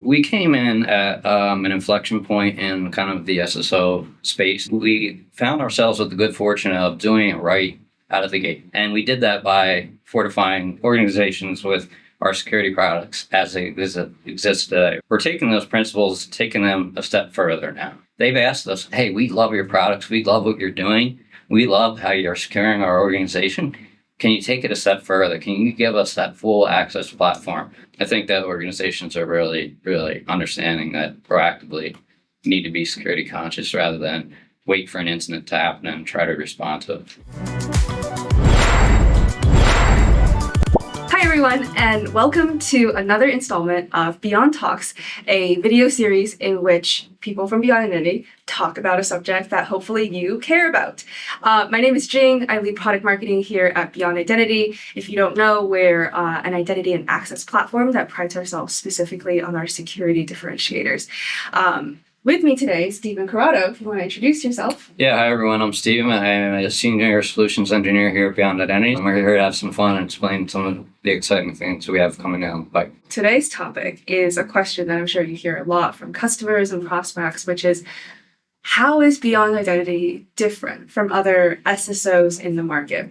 We came in at an inflection point in kind of the SSO space. We found ourselves with the good fortune of doing it right out of the gate. And we did that by fortifying organizations with our security products as they exist today. We're taking those principles, taking them a step further now. They've asked us, hey, we love your products. We love what you're doing. We love how you're securing our organization. Can you take it a step further? Can you give us that full access platform? I think that organizations are really, really understanding that proactively need to be security conscious rather than wait for an incident to happen and try to respond to it. Hi everyone, and welcome to another installment of Beyond Talks, a video series in which people from Beyond Identity talk about a subject that hopefully you care about. My name is Jing. I lead product marketing here at Beyond Identity. If you don't know, we're an identity and access platform that prides ourselves specifically on our security differentiators. With me today, Stephen Corrado. If you want to introduce yourself. Yeah, hi everyone. I'm Steven. I'm a senior solutions engineer here at Beyond Identity. We're here to have some fun and explain some of the exciting things we have coming down the pipe. Today's topic is a question that I'm sure you hear a lot from customers and prospects, which is, how is Beyond Identity different from other SSOs in the market?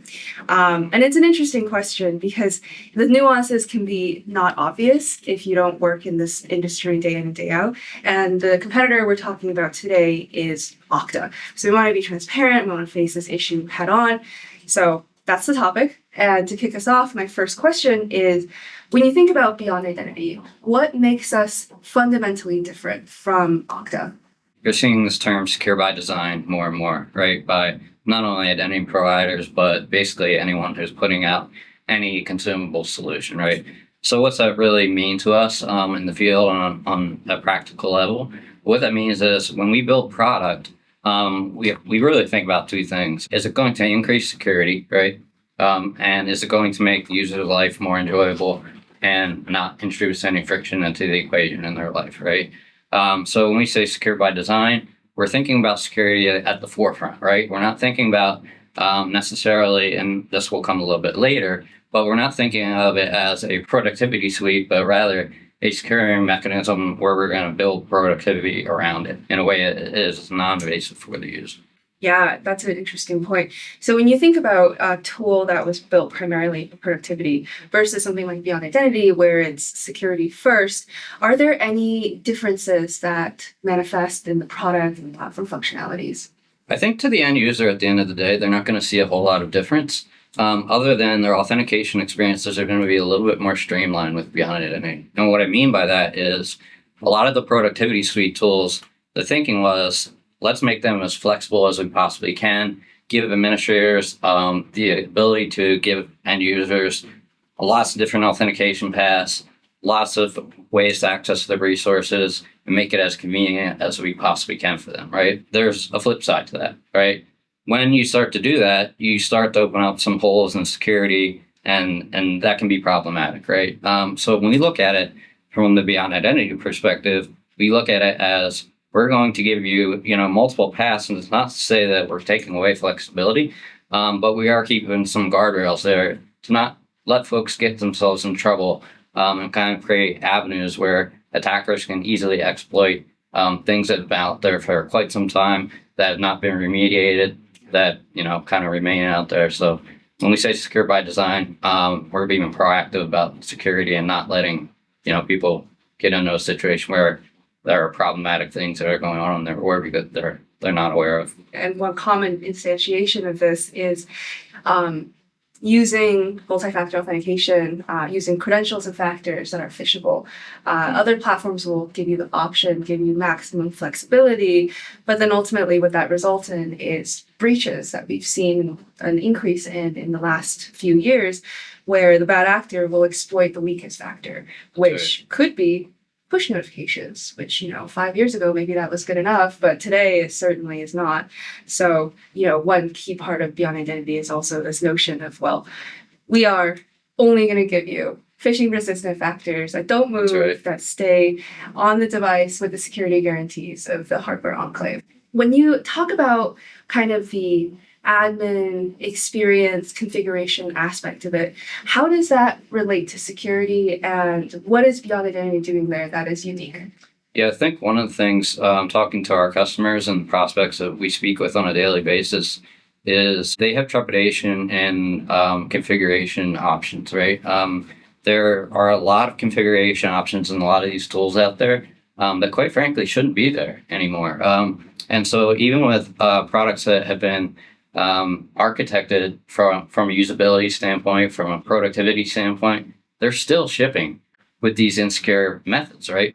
And it's an interesting question because the nuances can be not obvious if you don't work in this industry day in and day out. And the competitor we're talking about today is Okta. So we want to be transparent. We want to face this issue head on. So that's the topic. And to kick us off, my first question is, when you think about Beyond Identity, what makes us fundamentally different from Okta? You're seeing this term secure by design more and more, right? By not only identity providers, but basically anyone who's putting out any consumable solution, right? So what's that really mean to us in the field on a practical level? What that means is when we build product, we really think about two things. Is it going to increase security, right? And is it going to make the user's life more enjoyable and not introduce any friction into the equation in their life, right? So when we say secure by design, we're thinking about security at the forefront, right? We're not thinking about necessarily, and this will come a little bit later, but we're not thinking of it as a productivity suite, but rather a securing mechanism where we're going to build productivity around it in a way that is non-invasive for the user. Yeah, that's an interesting point. So when you think about a tool that was built primarily for productivity versus something like Beyond Identity, where it's security first, are there any differences that manifest in the product and platform functionalities? I think to the end user at the end of the day, they're not going to see a whole lot of difference. Other than their authentication experiences are going to be a little bit more streamlined with Beyond Identity. And what I mean by that is a lot of the productivity suite tools, the thinking was, let's make them as flexible as we possibly can, give administrators the ability to give end users lots of different authentication paths, lots of ways to access the resources, and make it as convenient as we possibly can for them, right? There's a flip side to that, right? When you start to do that, you start to open up some holes in security, and that can be problematic, right? So when we look at it from the Beyond Identity perspective, we look at it as we're going to give you, multiple paths, and it's not to say that we're taking away flexibility, but we are keeping some guardrails there to not let folks get themselves in trouble and kind of create avenues where attackers can easily exploit things that have been out there for quite some time that have not been remediated, that kind of remain out there. So when we say secure by design, we're being proactive about security and not letting people get into a situation where there are problematic things that are going on in their org that they're not aware of. And one common instantiation of this is using multi-factor authentication, using credentials and factors that are phishable. Other platforms will give you the option, give you maximum flexibility, but then ultimately what that results in is breaches that we've seen an increase in the last few years, where the bad actor will exploit the weakest factor, which could be push notifications, which, 5 years ago, maybe that was good enough, but today it certainly is not. So, one key part of Beyond Identity is also this notion of, we are only going to give you phishing-resistant factors that don't move, that stay on the device with the security guarantees of the hardware enclave. When you talk about kind of the admin experience configuration aspect of it. How does that relate to security, and what is Beyond Identity doing there that is unique? Yeah, I think one of the things talking to our customers and prospects that we speak with on a daily basis is they have trepidation in configuration options, right? There are a lot of configuration options in a lot of these tools out there that, quite frankly, shouldn't be there anymore. And so, even with products that have been architected from a usability standpoint, from a productivity standpoint, they're still shipping with these insecure methods, right?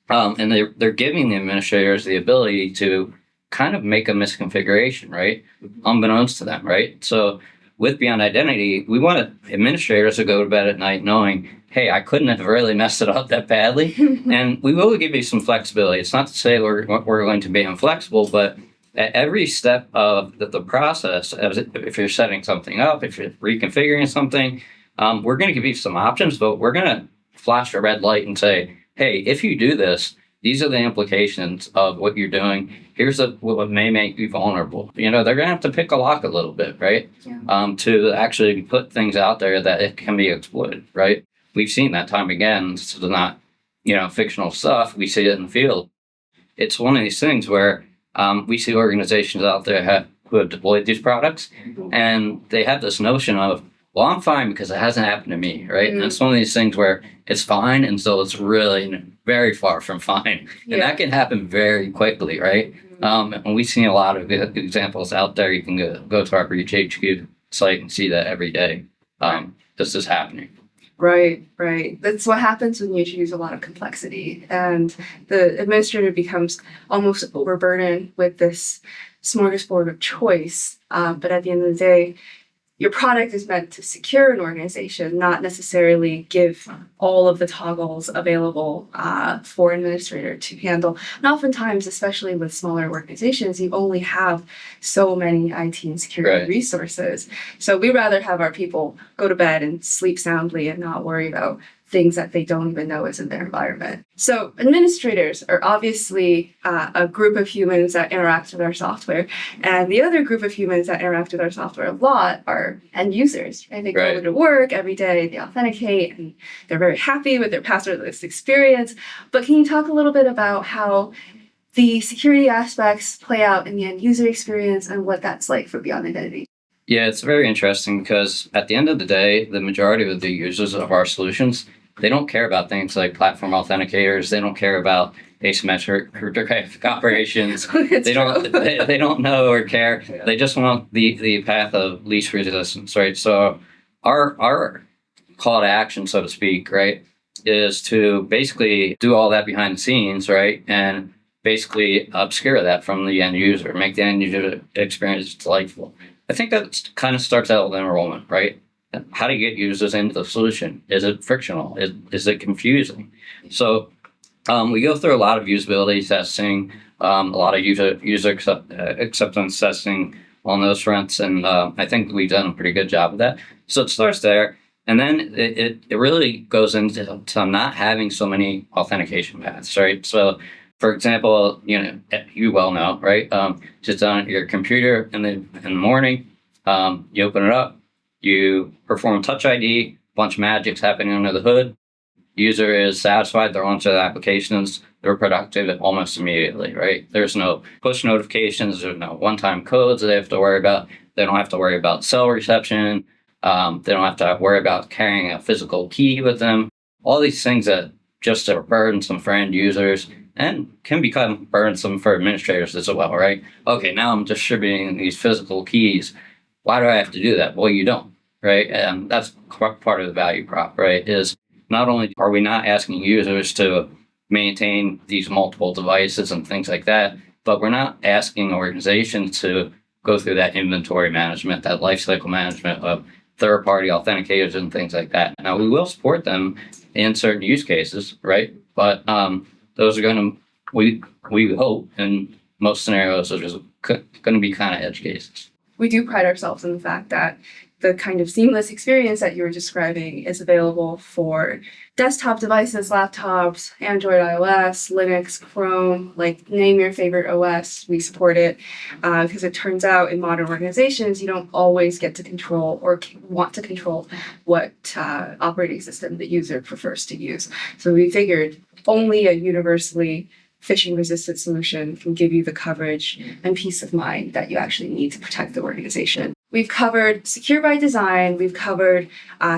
And they're giving the administrators the ability to kind of make a misconfiguration, right? Unbeknownst to them, right? So with Beyond Identity, we want administrators to go to bed at night knowing, hey, I couldn't have really messed it up that badly. And we will give you some flexibility. It's not to say we're going to be inflexible, but at every step of the process, if you're setting something up, if you're reconfiguring something, we're going to give you some options, but we're going to flash a red light and say, hey, if you do this, these are the implications of what you're doing. Here's what may make you vulnerable. They're going to have to pick a lock a little bit, right? Yeah. To actually put things out there that it can be exploited, right? We've seen that time again. This is not, fictional stuff. We see it in the field. It's one of these things where we see organizations out there who have deployed these products, and they have this notion of, well, I'm fine because it hasn't happened to me, right? And it's one of these things where it's fine until it's really very far from fine. And that can happen very quickly, right? And we've seen a lot of examples out there. You can go to our Breach HQ site and see that every day. This is happening. Right. That's what happens when you introduce a lot of complexity, and the administrator becomes almost overburdened with this smorgasbord of choice. But at the end of the day, your product is meant to secure an organization, not necessarily give all of the toggles available for an administrator to handle. And oftentimes, especially with smaller organizations, you only have so many IT and security resources. So we rather have our people go to bed and sleep soundly and not worry about things that they don't even know is in their environment. So administrators are obviously a group of humans that interact with our software. And the other group of humans that interact with our software a lot are end users. And they go to work every day, they authenticate, and they're very happy with their passwordless experience. But can you talk a little bit about how the security aspects play out in the end user experience and what that's like for Beyond Identity? Yeah, it's very interesting because at the end of the day, the majority of the users of our solutions, they don't care about things like platform authenticators. They don't care about asymmetric cryptographic operations. They don't know or care. Yeah. They just want the path of least resistance, right? So our call to action, so to speak, right, is to basically do all that behind the scenes, right, and basically obscure that from the end user, make the end user experience delightful. I think that kind of starts out with enrollment, right? How do you get users into the solution? Is it frictional? Is it confusing? So we go through a lot of usability testing, a lot of user acceptance testing on those fronts, and I think we've done a pretty good job of that. So it starts there, and then it really goes into not having so many authentication paths, right? So, for example, you well know, right? Just on your computer in the morning, you open it up, you perform Touch ID, a bunch of magic's happening under the hood. User is satisfied, they're onto the applications, they're productive almost immediately, right? There's no push notifications, there's no one-time codes that they have to worry about. They don't have to worry about cell reception. They don't have to worry about carrying a physical key with them. All these things that just are burdensome for end users and can become burdensome for administrators as well, right? Okay, now I'm distributing these physical keys. Why do I have to do that? Well, you don't, right? And that's part of the value prop, right? Is not only are we not asking users to maintain these multiple devices and things like that, but we're not asking organizations to go through that inventory management, that lifecycle management of third-party authenticators and things like that. Now, we will support them in certain use cases, right? But those are going to, we hope, in most scenarios, are just going to be kind of edge cases. We do pride ourselves in the fact that the kind of seamless experience that you were describing is available for desktop devices, laptops, Android, iOS, Linux, Chrome, like name your favorite OS, we support it. Because it turns out in modern organizations, you don't always get to control or want to control what operating system the user prefers to use. So we figured only a universally phishing-resistant solution can give you the coverage and peace of mind that you actually need to protect the organization. We've covered secure by design, we've covered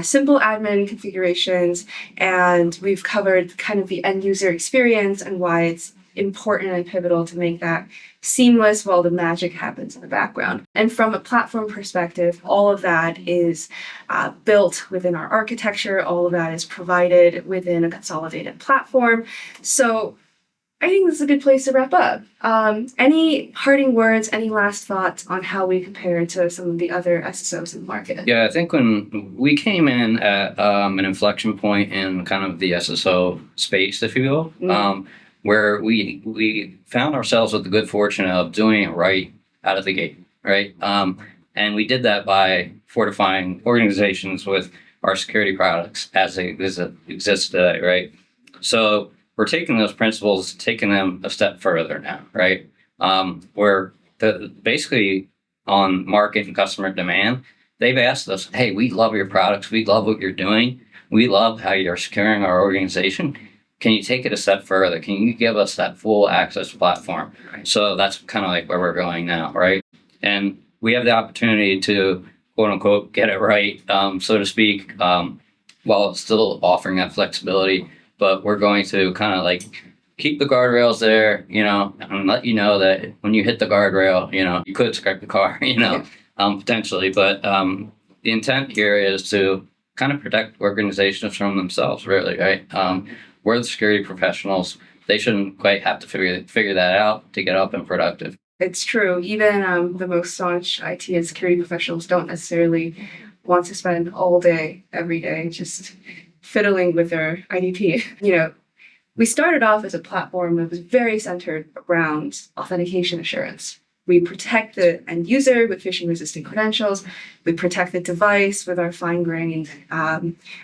simple admin configurations, and we've covered kind of the end user experience and why it's important and pivotal to make that seamless while the magic happens in the background. And from a platform perspective, all of that is built within our architecture, all of that is provided within a consolidated platform. So I think this is a good place to wrap up. Any parting words, any last thoughts on how we compare to some of the other SSOs in the market? Yeah, I think when we came in at an inflection point in kind of the SSO space, if you will, where we found ourselves with the good fortune of doing it right out of the gate, right? And we did that by fortifying organizations with our security products as they exist today, right? So we're taking those principles, taking them a step further now, right? Where basically on market and customer demand, they've asked us, hey, we love your products. We love what you're doing. We love how you're securing our organization. Can you take it a step further? Can you give us that full access platform? Right. So that's kind of like where we're going now, right? And we have the opportunity to, quote unquote, get it right, so to speak, while still offering that flexibility. But we're going to kind of like keep the guardrails there, and let you know that when you hit the guardrail, you could scrape the car, potentially. But the intent here is to kind of protect organizations from themselves, really, right? We're the security professionals. They shouldn't quite have to figure that out to get up and productive. It's true. Even the most staunch IT and security professionals don't necessarily want to spend all day, every day, just fiddling with their IDP. We started off as a platform that was very centered around authentication assurance. We protect the end user with phishing-resistant credentials. We protect the device with our fine-grained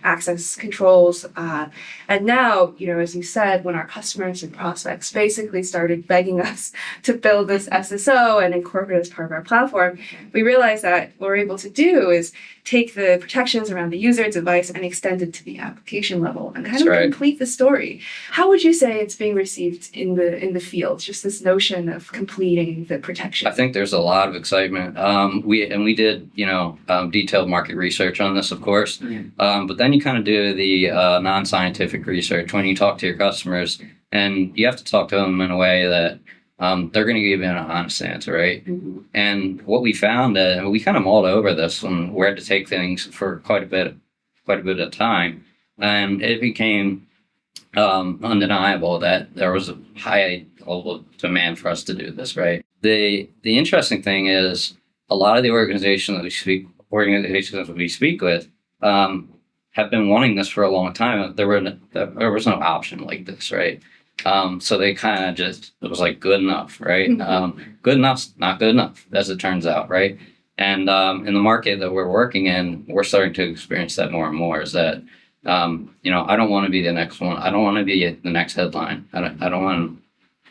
access controls. And now, as you said, when our customers and prospects basically started begging us to build this SSO and incorporate it as part of our platform, we realized that what we're able to do is take the protections around the user device and extend it to the application level and kind of complete the story. How would you say it's being received in the field? Just this notion of completing the protection. I think there's a lot of excitement. We did, detailed market research on this, of course. But then you kind of do the non-scientific research when you talk to your customers, and you have to talk to them in a way that they're going to give you an honest answer, right? Mm-hmm. And what we found, we kind of mulled over this and where to take things for quite a bit of time, and it became undeniable that there was a high level of demand for us to do this, right? The interesting thing is a lot of the organizations that we speak with have been wanting this for a long time. There was no option like this, right? So they kind of it was like good enough, right? Good enough's not good enough, as it turns out, right? And in the market that we're working in, we're starting to experience that more and more. Is that I don't want to be the next one. I don't want to be the next headline. I don't want to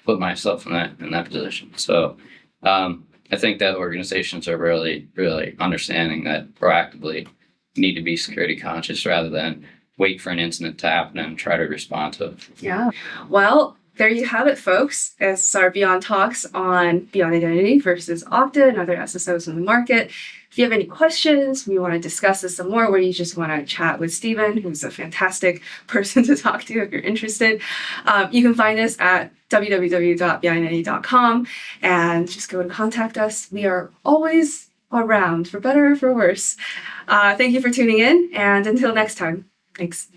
put myself in that position. So I think that organizations are really, really understanding that proactively need to be security conscious rather than wait for an incident to happen and try to respond to it. Yeah. Well, there you have it, folks. It's our Beyond Talks on Beyond Identity versus Okta and other SSOs in the market. If you have any questions, you want to discuss this some more, where you just want to chat with Stephen, who's a fantastic person to talk to if you're interested, you can find us at www.beyondidentity.com and just go and contact us. We are always around, for better or for worse. Thank you for tuning in, and until next time, thanks.